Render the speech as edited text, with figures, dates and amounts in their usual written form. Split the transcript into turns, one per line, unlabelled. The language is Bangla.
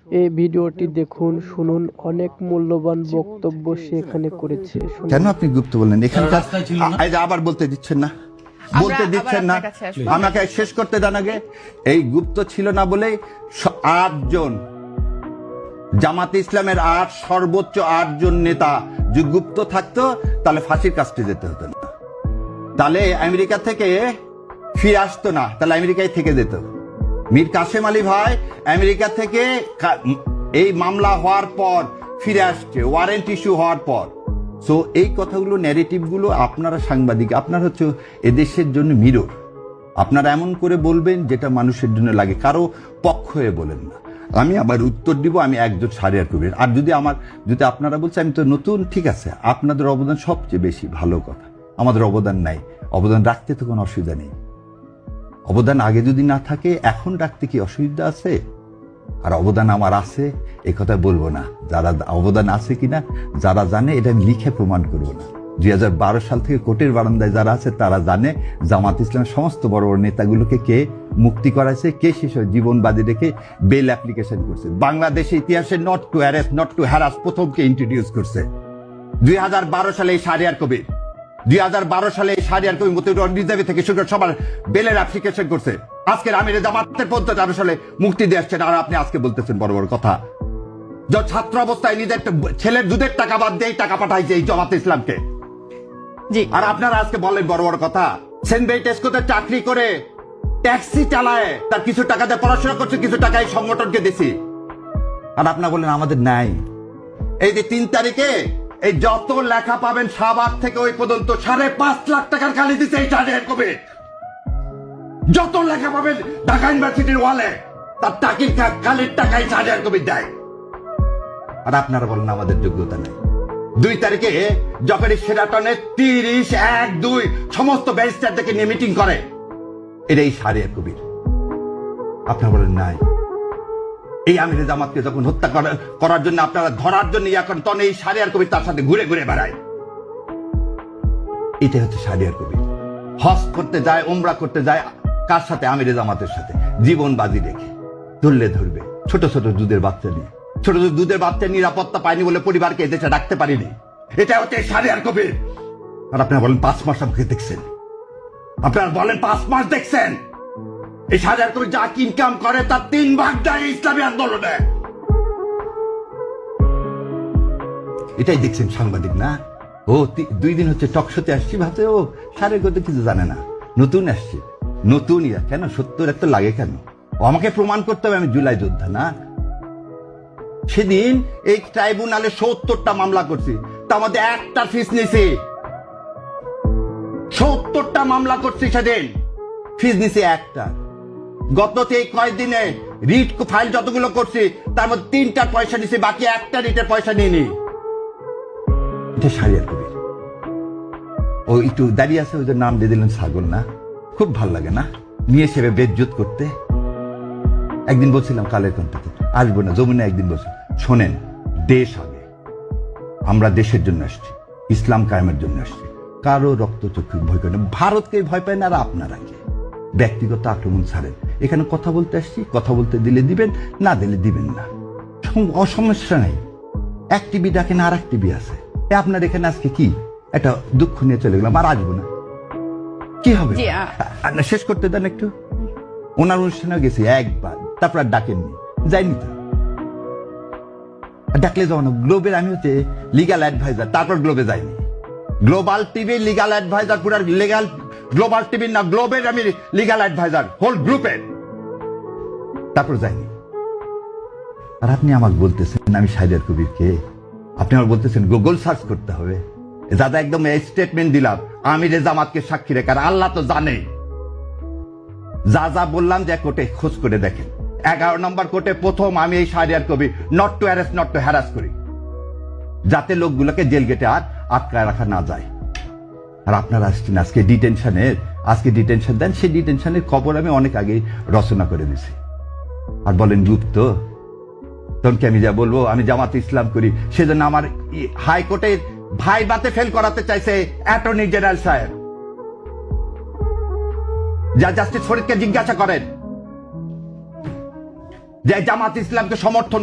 এই ভিডিওটি দেখুন, শুনুন, অনেক মূল্যবান বক্তব্য সে এখানে করেছে।
কেন আপনি গুপ্ত বললেন? এখানকার এই যে আবার বলতে দিচ্ছেন না, বলতে দিচ্ছেন না, আমাকে শেষ করতে দেন আগে। এই গুপ্ত ছিল না বলে 8 জন জামাতে ইসলামের সর্বোচ্চ 8 জন নেতা যদি গুপ্ত থাকতো তাহলে ফাঁসির কাস্টে যেতে হতো না, তাহলে আমেরিকা থেকে ফিরে আসতো না, তাহলে আমেরিকায় থেকে যেত। মীর কাসেম আলী ভাই আমেরিকা থেকে এই মামলা হওয়ার পর ফিরে আসছে, ওয়ারেন্ট ইস্যু হওয়ার পর। সো এই কথাগুলো, ন্যারেটিভ গুলো আপনারা সাংবাদিক, আপনারা হচ্ছে এদেশের জন্য মিরর। আপনারা এমন করে বলবেন যেটা মানুষের জন্য লাগে, কারো পক্ষ হয়ে বলেন না। আমি আবার উত্তর দিব, আমি একজন সারিয়ার কবির। আর যদি আপনারা বলছেন আমি তো নতুন, ঠিক আছে, আপনাদের অবদান সবচেয়ে বেশি, ভালো কথা। আমাদের অবদান নাই, অবদান রাখতে তো কোনো অসুবিধা নেই। অবদান আগে যদি না থাকে এখন রাখতে কি অসুবিধা আছে? আর অবদান আমার আছে এই কথা বলবো না। যারা অবদান আছে কিনা যারা জানে, এটা আমি লিখে প্রমাণ করবো না। 2012 সাল থেকে কোর্টের বারান্দায় যারা আছে তারা জানে জামাত ইসলামের সমস্ত বড় বড় নেতাগুলোকে কে মুক্তি করাইছে, কে শেষে জীবন বাজি রেখে বেল অ্যাপ্লিকেশন করছে। বাংলাদেশের ইতিহাসে not to arrest, not to harass প্রথমকে ইন্ট্রোডিউস করছে 2012 সালে এই শাহরিয়ার কবির। 2012 সালে এই শাহরিয়ার কবির মতিউর রিজার্ভে থেকে শুরু করে সবার বেলের অ্যাপ্লিকেশন করছে। আজকের আমিরে জামাতের 2013 সালে মুক্তি দিয়ে আসছেন, আর আপনি আজকে বলতেছেন বড় বড় কথা। ছাত্র অবস্থায় নিজের ছেলের দুধের টাকা বাদ দিয়ে টাকা পাঠাইছে এই জামাত ইসলামকে। আর আপনারা আজকে বলেন বড় বড় কথা। সেন্ট বেইটেস্কোতে চাকরি করে ট্যাক্সি চালায়, তার কিছু টাকা দিয়ে পড়াশোনা করছে, কিছু টাকা এই সংগঠনকে দিছি। আর আপনারা বলেন আমাদের নাই। এই যে 3 তারিখে এই যত লেখা পাবেন শাহবাগ থেকে ওই পর্যন্ত 5.5 লাখ টাকার খালি দিচ্ছে এই শাহরিয়ার কবির। যত লেখা পাবেন ঢাকা ইউনিভার্সিটির ওয়ালে তার টাকির খালির টাকায় শাহরিয়ার কবির দেয়। আর আপনারা বলেন আমাদের যোগ্যতা নাই। 2 তারিখে যখন সেরাটনে 30-1-2 সমস্ত ব্যারিস্টার থেকে নিয়ে মিটিং করে, এটাই শাহরিয়ার কবির। আপনারা বলেন নাই। এই আমিরে জামাতকে যখন হত্যা করার জন্য আপনারা ধরার জন্য এখন তখন এই শাহরিয়ার কবির তার সাথে ঘুরে ঘুরে বেড়ায়। এটা হচ্ছে শাহরিয়ার কবির। হজ করতে যায়, উমরা করতে যায়, কার সাথে? আমিরে জামাতের সাথে। জীবন বাজি রেখে ধরলে ধরবে, ছোট ছোট দুধের বাচ্চা নিয়ে, ছোট ছোট দুধের বাচ্চা নিরাপত্তা পায়নি বলে পরিবারকে এদেশে রাখতে পারিনি। এটা হচ্ছে শাহরিয়ার কবির। আর আপনারা বলেন 5 মাস আমাকে দেখছেন, আপনারা বলেন 5 মাস দেখছেন। এই শাহরিয়ার কবির যা ইনকাম করে তার 3 ভাগ দেয় ইসলামী আন্দোলনে। এটাই দেখছেন সাংবাদিক না? ও 2 দিন হচ্ছে টকশোতে আসছি, ভাবছে ও শাহরিয়ার কবির কিছু জানে না, নতুন আসছে। নতুন কেন? 70 এত লাগে কেন? ও আমাকে প্রমাণ করতে হবে আমি জুলাই যোদ্ধা না। সেদিন এই ট্রাইব্যুনালে 70টা মামলা করছি, তার মধ্যে একটা ফিস নিছি। 70টা মামলা করছি, সেদিন ফিস নিছি একটা। গত কয়েকদিনে রিট ফাইল যতগুলো করছি তার মধ্যে 3টার পয়সা নিছি, বাকি একটা রিটের পয়সা নিইনি। এটা শাহরিয়ার কবির। ও একটু দাঁড়িয়ে আছে, ওই যে নাম দিয়ে দিলেন ছাগল না? খুব ভাল লাগে না নিয়ে সেবে বেজ্জত করতে। একদিন বলছিলাম কালের কণ্ঠে আসবো না, যমুনা একদিন বলছি, শোনেন, দেশ আগে, আমরা দেশের জন্য আসছি, ইসলাম কায়েমের জন্য আসছি, কারো রক্তচক্ষু ভয় করে না, ভারতকে ভয় পায় না। আর আপনারা কি ব্যক্তিগত আক্রমণ ছাড়েন? এখানে কথা বলতে আসছি, কথা বলতে দিলে দিবেন, না দিলে দিবেন না, অসমস্যা নাই। এক টিভি ডাকেন, আর এক টিভি আছে। আপনার এখানে আজকে কি একটা দুঃখ নিয়ে চলে গেলাম, আর আসবো না, কি হবে? শেষ করতে দেন একটু। ওনার অনুষ্ঠানে গেছি একবার, তারপর আর ডাকেননি, যাইনি তো। ডাকলে যাও না। গ্লোবের আমি হচ্ছে লিগাল অ্যাডভাইজার, তারপর গ্লোবে যাইনি। গ্লোবাল টিভি লিগাল অ্যাডভাইজার, পুরো লিগাল গ্লোবাল টিভি না, গ্লোবের আমি লিগাল অ্যাডভাইজার হোল গ্রুপের, তারপর যাইনি। আর আপনি আমাকে বলতেছেন আমি শাহরিয়ার কবিরকে, আপনি আমার বলতেছেন গুগল সার্চ করতে হবে। দাদা একদম স্টেটমেন্ট দিলাম, আমিরে জামাতকে সাক্ষী রেখে। আর আল্লাহ তো জানে, যা যা বললাম যে কোর্টে খোঁজ করে দেখেন। 11 নম্বর কোর্টে প্রথম আমি এই Shahriar Kabir not to arrest, not to harass করি, যাতে লোকগুলোকে জেল গেটে আর আটকায় রাখা না যায়। আর আপনারা আসছেন আজকে ডিটেনশন দেন, সেই ডিটেনশনের খবর আমি অনেক আগেই রচনা করে দিছি। আর বলেন গুপ্ত, তখনকে আমি যা বলবো আমি জামাত ইসলাম করি, সেজন্য আমার হাইকোর্টে ভাই বাতে ফেল করাতে চাইছে অ্যাটর্নি জেনারেল সাহেব। যা জাস্টিস ফরিদকে জিজ্ঞাসা করেন যে জামাত ইসলামকে সমর্থন